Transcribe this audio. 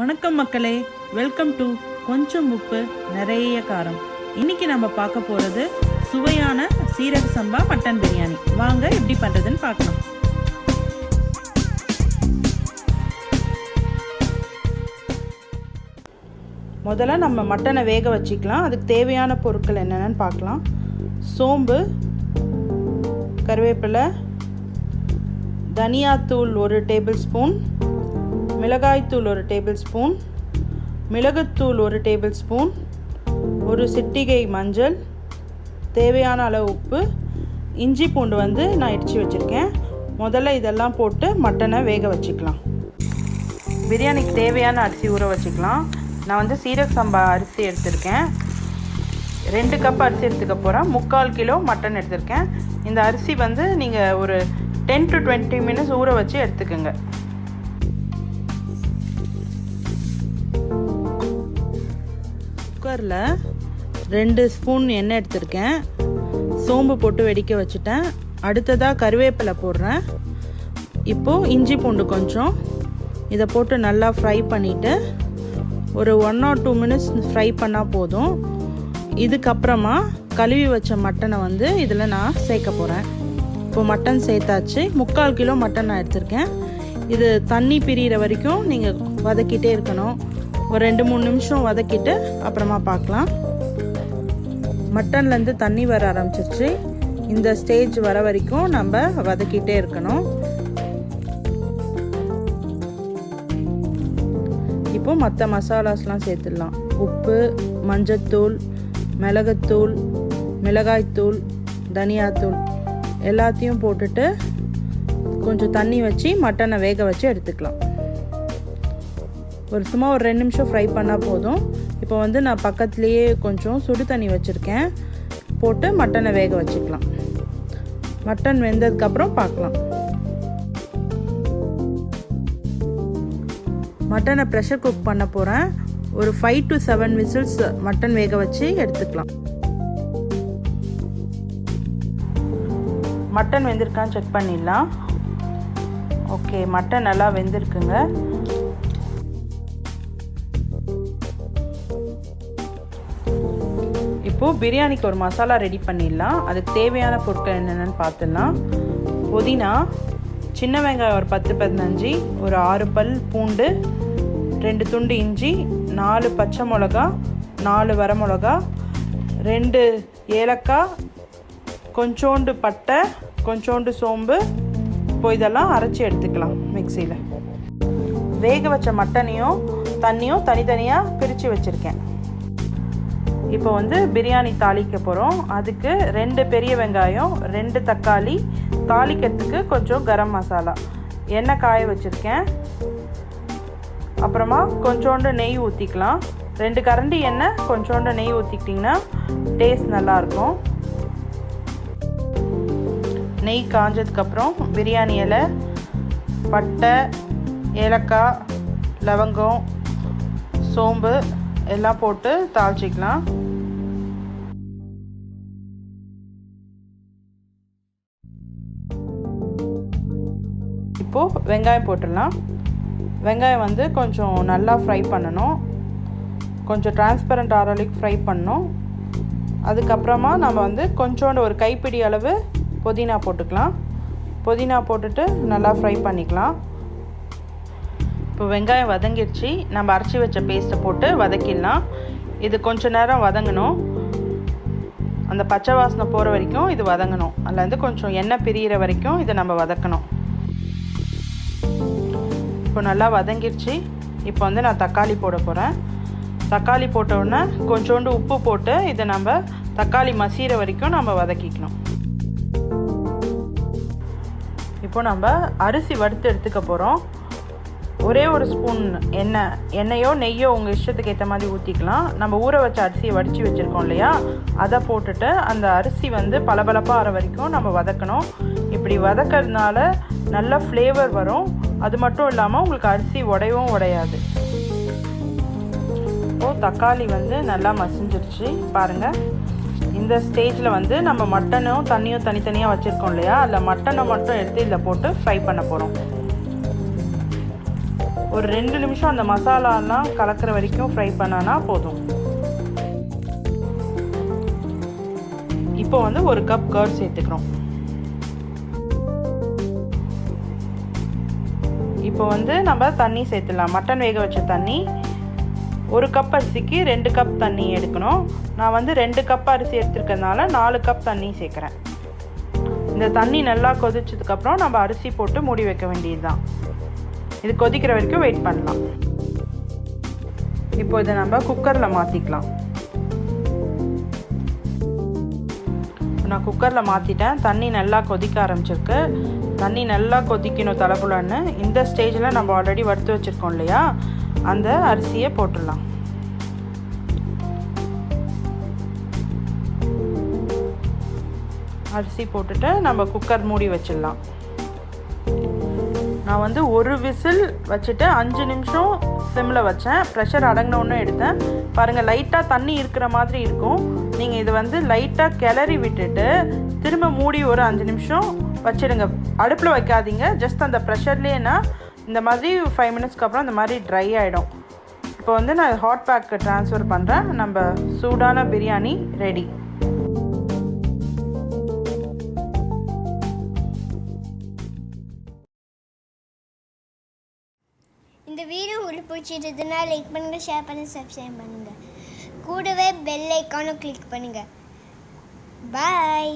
வணக்கம் மக்களே, welcome to கொஞ்சம் உப்பு நிறைய காரம். இன்னைக்கு நம்ம பார்க்க போகிறது சுவையான சீரக சம்பா மட்டன் பிரியாணி. வாங்க எப்படி பண்ணுறதுன்னு பார்க்கலாம். முதல்ல நம்ம மட்டனை வேக வச்சுக்கலாம். அதுக்கு தேவையான பொருட்கள் என்னென்னு பார்க்கலாம். சோம்பு, கருவேப்பிலை, தனியாத்தூள் 1 டேபிள் ஸ்பூன், மிளகாய்த்தூள் 1 டேபிள் ஸ்பூன், மிளகுத்தூள் 1 டேபிள் ஸ்பூன், ஒரு சிட்டிகை மஞ்சள், தேவையான அளவு உப்பு, இஞ்சி பூண்டு நான் இடித்து வச்சுருக்கேன். முதல்ல இதெல்லாம் போட்டு மட்டனை வேக வச்சுக்கலாம். பிரியாணிக்கு தேவையான அரிசி ஊற வச்சுக்கலாம். நான் சீரக சம்பா அரிசி எடுத்திருக்கேன். 2 கப் அரிசி எடுத்துக்க போகிறேன். 3/4 கிலோ மட்டன் எடுத்திருக்கேன். இந்த அரிசி நீங்கள் ஒரு 10 to 20 மினிட்ஸ் ஊற வச்சு எடுத்துக்கோங்க. குக்கரில் 2 ஸ்பூன் எண்ணெய் எடுத்திருக்கேன். சோம்பு போட்டு வெடிக்க வச்சுட்டேன். அடுத்ததாக கருவேப்பிலை போடுறேன். இப்போது இஞ்சி பூண்டு கொஞ்சம் இதை போட்டு நல்லா ஃப்ரை பண்ணிவிட்டு ஒரு 1 or 2 மினிட்ஸ் ஃப்ரை பண்ணால் போதும். இதுக்கப்புறமா கழுவி வச்ச மட்டனை இதில் நான் சேர்க்க போகிறேன். இப்போது மட்டன் சேர்த்தாச்சு. 3/4 கிலோ மட்டன் நான் எடுத்திருக்கேன். இது தண்ணி பிரிகிற வரைக்கும் நீங்கள் வதக்கிட்டே இருக்கணும். ஒரு 2-3 நிமிஷம் வதக்கிட்டு அப்புறமா பார்க்கலாம். மட்டன்லேருந்து தண்ணி வர ஆரம்பிச்சிருச்சு. இந்த ஸ்டேஜ் வர வரைக்கும் நம்ம வதக்கிட்டே இருக்கணும். இப்போ மற்ற மசாலாஸ்லாம் சேர்த்துடலாம். உப்பு, மஞ்சத்தூள், மிளகுத்தூள், மிளகாய்த்தூள், தனியாத்தூள் எல்லாத்தையும் போட்டுட்டு கொஞ்சம் தண்ணி வச்சு மட்டனை வேக வச்சு எடுத்துக்கலாம். சும்மா ஒரு 2 நிமிஷம் ஃப்ரை பண்ணால் போதும். இப்போ நான் பக்கத்துலேயே கொஞ்சம் சுடு தண்ணி வச்சுருக்கேன். போட்டு மட்டனை வேக வச்சுக்கலாம். மட்டன் வெந்ததுக்கப்புறம் பார்க்கலாம். மட்டனை ப்ரெஷர் குக் பண்ண போகிறேன். ஒரு 5 to 7 விசில்ஸ் மட்டன் வேக வச்சு எடுத்துக்கலாம். மட்டன் வெந்திருக்கான்னு செக் பண்ணிடலாம். ஓகே, மட்டன் நல்லா வெந்திருக்குங்க. இப்போது பிரியாணிக்கு ஒரு மசாலா ரெடி பண்ணிடலாம். அதுக்கு தேவையான பொருட்கள் என்னென்னு பார்த்துடலாம். புதினா, சின்ன வெங்காயம் ஒரு 10-15, ஒரு 6 பல் பூண்டு, 2 துண்டு இஞ்சி, 4 பச்சை மிளகா, 4 வரமிளகா, 2 ஏலக்காய், கொஞ்சோண்டு பட்டை, கொஞ்சோண்டு சோம்பு. இப்போ இதெல்லாம் அரைச்சி எடுத்துக்கலாம் மிக்சியில். வேக வச்ச மட்டனையும் தண்ணியும் தனித்தனியாக பிரித்து வச்சுருக்கேன். இப்போ பிரியாணி தாளிக்க போகிறோம். அதுக்கு 2 பெரிய வெங்காயம், 2 தக்காளி, தாளிக்கிறதுக்கு கொஞ்சம் கரம் மசாலா, எண்ணெய் காய வச்சுருக்கேன். அப்புறமா கொஞ்சோண்டு நெய் ஊற்றிக்கலாம். 2 கரண்டி எண்ணெய், கொஞ்சோண்டு நெய் ஊற்றிக்கிட்டிங்கன்னா டேஸ்ட் நல்லாயிருக்கும். நெய் காஞ்சதுக்கப்புறம் பிரியாணி இலை, பட்டை, ஏலக்காய், லவங்கம், சோம்பு எல்லாம் போட்டு தாளிச்சிக்கலாம். இப்போது வெங்காயம் போட்டுடலாம். வெங்காயம் கொஞ்சம் நல்லா ஃப்ரை பண்ணணும். கொஞ்சம் டிரான்ஸ்பரண்ட் ஆகிற வரைக்கும் ஃப்ரை பண்ணணும். அதுக்கப்புறமா நம்ம கொஞ்சோண்டு ஒரு கைப்பிடி அளவு புதினா போட்டுக்கலாம். புதினா போட்டுட்டு நல்லா ஃப்ரை பண்ணிக்கலாம். இப்போ வெங்காயம் வதங்கிடுச்சு. நம்ம அரைச்சி வச்ச பேஸ்ட்டை போட்டு வதக்கிடலாம். இது கொஞ்சம் நேரம் வதங்கணும். அந்த பச்சை வாசனை போகிற வரைக்கும் இது வதங்கணும். அதில் கொஞ்சம் எண்ணெய் பிரிகிற வரைக்கும் இதை நம்ம வதக்கணும். இப்போ நல்லா வதங்கிடுச்சு. இப்போ நான் தக்காளி போட போகிறேன். தக்காளி போட்ட உடனே கொஞ்சோண்டு உப்பு போட்டு இதை நம்ம தக்காளி மசிகிற வரைக்கும் நம்ம வதக்கிக்கணும். இப்போ நம்ம அரிசி வறுத்து எடுத்துக்க போகிறோம். ஒரே ஒரு ஸ்பூன் எண்ணெயோ நெய்யோ உங்கள் இஷ்டத்துக்கு ஏற்ற மாதிரி ஊற்றிக்கலாம். நம்ம ஊற வச்ச அரிசியை வடித்து வச்சுருக்கோம் இல்லையா, அதை போட்டுட்டு அந்த அரிசி பளபளப்பாக ஆகிற வரைக்கும் நம்ம வதக்கணும். இப்படி வதக்கிறதுனால நல்ல ஃப்ளேவர் வரும். அது மட்டும் இல்லாமல் உங்களுக்கு அரிசி உடையவும் உடையாது. இப்போது தக்காளி நல்லா மசிஞ்சிருச்சு பாருங்கள். இந்த ஸ்டேஜில் நம்ம மட்டனும் தண்ணியும் தனித்தனியாக வச்சுருக்கோம் இல்லையா, அதில் மட்டனை மட்டும் எடுத்து இதில் போட்டு ஃப்ரை பண்ண போகிறோம். ஒரு 2 நிமிஷம் அந்த மசாலாலாம் கலக்கிற வரைக்கும் ஃப்ரை பண்ணானா போதும். இப்போ வந்து ஒரு கப் கர்ட் சேர்த்துக்கிறோம். இப்போ வந்து நம்ம தண்ணி சேர்த்துடலாம். மட்டன் வேக வச்ச தண்ணி. 1 கப் அரிசிக்கு 2 கப் தண்ணி எடுக்கணும். நான் வந்து 2 கப் அரிசி எடுத்துருக்கறதுனால 4 கப் தண்ணி சேர்க்குறேன். இந்த தண்ணி நல்லா கொதிச்சதுக்கப்புறம் நம்ம அரிசி போட்டு மூடி வைக்க வேண்டியது தான். இது கொதிக்கிற வரைக்கும் வெயிட் பண்ணலாம். இப்போ இதை நம்ம குக்கரில் மாற்றிக்கலாம். நான் குக்கரில் மாற்றிட்டேன். தண்ணி நல்லா கொதிக்க ஆரம்பிச்சிருக்கு. தண்ணி நல்லா கொதிக்கணும் தலைப்புலன்னு. இந்த ஸ்டேஜில் நம்ம ஆல்ரெடி வறுத்து வச்சுருக்கோம் இல்லையா, அந்த அரிசியை போட்டுடலாம். அரிசி போட்டுட்டு நம்ம குக்கர் மூடி வச்சிடலாம். நான் வந்து ஒரு விசில் வச்சுட்டு 5 நிமிஷம் சிம்மில் வச்சேன். ப்ரெஷர் அடங்கினோன்னு எடுத்தேன். பாருங்கள், லைட்டாக தண்ணி இருக்கிற மாதிரி இருக்கும். நீங்கள் இது வந்து லைட்டாக கிளறி விட்டுட்டு திரும்ப மூடி ஒரு 5 நிமிஷம் வச்சிடுங்க. அடுப்பில் வைக்காதீங்க. ஜஸ்ட் அந்த ப்ரெஷர்லேயேனா இந்த மாதிரி 5 மினிட்ஸ்க்கு அப்புறம் இந்த மாதிரி ட்ரை ஆகிடும். இப்போ வந்து நான் ஹாட் பேக்கு ட்ரான்ஸ்ஃபர் பண்ணுறேன். நம்ம சூடான பிரியாணி ரெடி. இந்த வீடியோ உங்களுக்கு பிடிச்சிருந்ததுன்னா லைக் பண்ணுங்கள், ஷேர் பண்ணுங்கள், சப்ஸ்கிரைப் பண்ணுங்கள். கூடவே பெல் ஐக்கானும் கிளிக் பண்ணுங்கள். பாய்.